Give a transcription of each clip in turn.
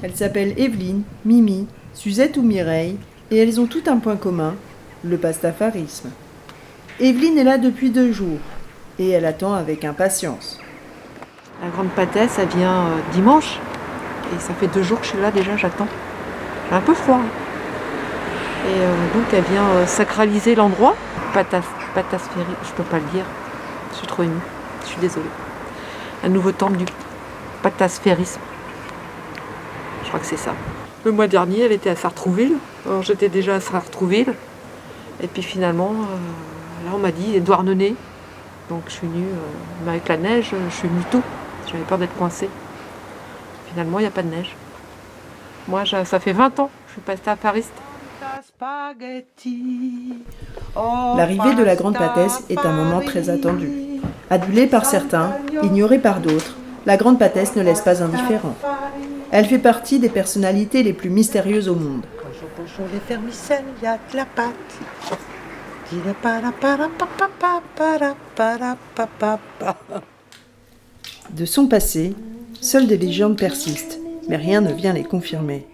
Elles s'appellent Evelyne, Mimi, Suzette ou Mireille, et elles ont tout un point commun, le pastafarisme. Evelyne est là depuis 2 jours, et elle attend avec impatience. La grande pâtesse, elle vient dimanche, et ça fait 2 jours que je suis là déjà, j'attends. J'ai un peu froid. Et donc elle vient sacraliser l'endroit. Patasphérique, je peux pas le dire, je suis trop émue, je suis désolée. Un nouveau temple du patasphérisme. Je crois que c'est ça. Le mois dernier, elle était à Sartrouville. Alors j'étais déjà à Sartrouville. Et puis finalement, là on m'a dit Douarnenez. Donc je suis venue, mais avec la neige, je suis venue tôt. J'avais peur d'être coincée. Finalement, il n'y a pas de neige. Moi, ça fait 20 ans que je suis pastafariste. L'arrivée de la grande pâtesse est un moment très attendu. Adulée par certains, ignorée par d'autres, la grande pâtesse ne laisse pas indifférent. Elle fait partie des personnalités les plus mystérieuses au monde. Bonjour, bonjour les vermicelles, il y a de la pâte. De son passé, seules des légendes persistent, mais rien ne vient les confirmer.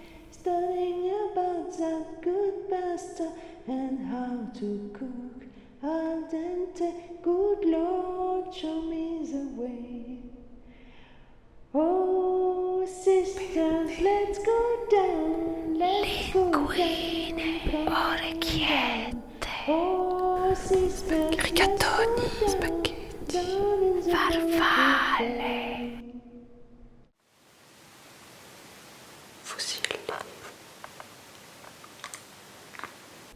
Oh, sisters, let's go down, let's go down. Oh, sisters, Rigatoni, spaghetti, farfalle. Fusilli.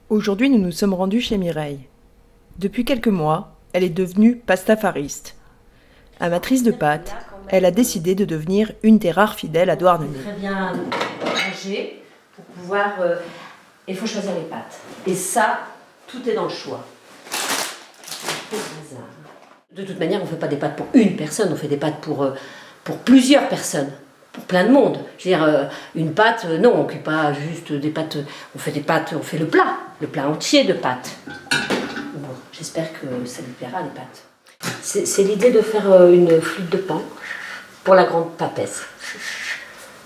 Aujourd'hui, nous nous sommes rendus chez Mireille. Depuis quelques mois, elle est devenue pastafariste. Amatrice de pâtes, elle a décidé de devenir une des rares fidèles à Douarnenez. Très bien rangé pour pouvoir... Il faut choisir les pâtes. Et ça, tout est dans le choix. De toute manière, on ne fait pas des pâtes pour une personne, on fait des pâtes pour plusieurs personnes, pour plein de monde. Je veux dire, une pâte, non, on ne fait pas juste des pâtes, on fait des pâtes, on fait le plat entier de pâtes. Bon, j'espère que ça lui plaira, les pâtes. C'est l'idée de faire une flûte de pan pour la grande papesse,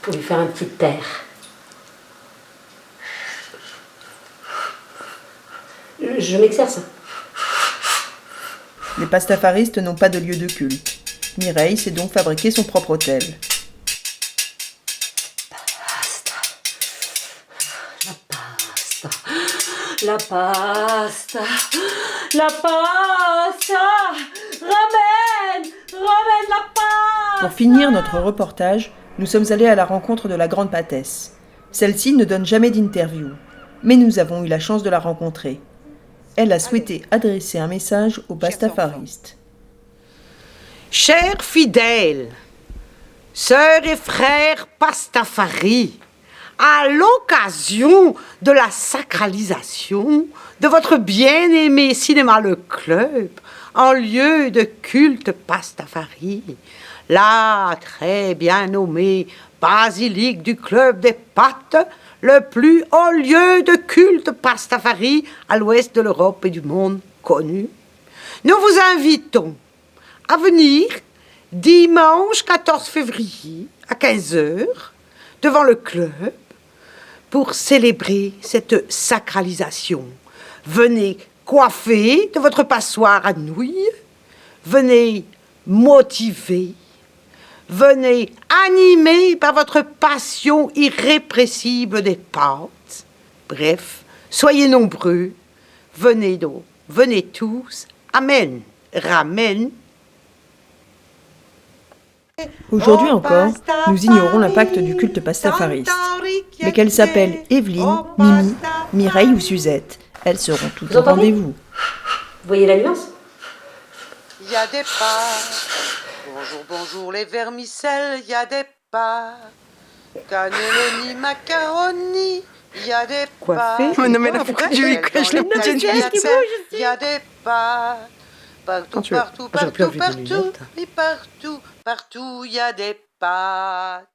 pour lui faire un petit air. Je m'exerce. Les pastafaristes n'ont pas de lieu de culte. Mireille s'est donc fabriqué son propre hôtel. La pasta, ramène la pasta. Pour finir notre reportage, nous sommes allés à la rencontre de la grande pâtesse. Celle-ci ne donne jamais d'interview, mais nous avons eu la chance de la rencontrer. Elle a souhaité adresser un message aux pastafaristes. Chers fidèles, sœurs et frères pastafari, à l'occasion de la sacralisation de votre bien-aimé cinéma Le Club, en lieu de culte pastafari, la très bien nommée basilique du Club des Pâtes, le plus haut lieu de culte pastafari à l'ouest de l'Europe et du monde connu, nous vous invitons à venir dimanche 14 février à 15h devant le club pour célébrer cette sacralisation. Venez coiffer de votre passoire à nouilles, venez motiver, venez animer par votre passion irrépressible des pâtes. Bref, soyez nombreux, venez donc, venez tous. Amen, ramen. Aujourd'hui encore, nous ignorons l'impact du culte pastafariste. Mais qu'elles s'appellent Evelyne, Mimi, Mireille ou Suzette, elles seront toutes au rendez-vous. Vous voyez la nuance? Il y a des pâtes. Bonjour, bonjour les vermicelles, il y a des pâtes. Cannelloni, macaroni, il y a des pâtes. Oh non mais là, pourquoi je lui crèche le petit Il y a des pâtes. Partout, partout, partout, partout, et partout, partout, il y a des pâtes.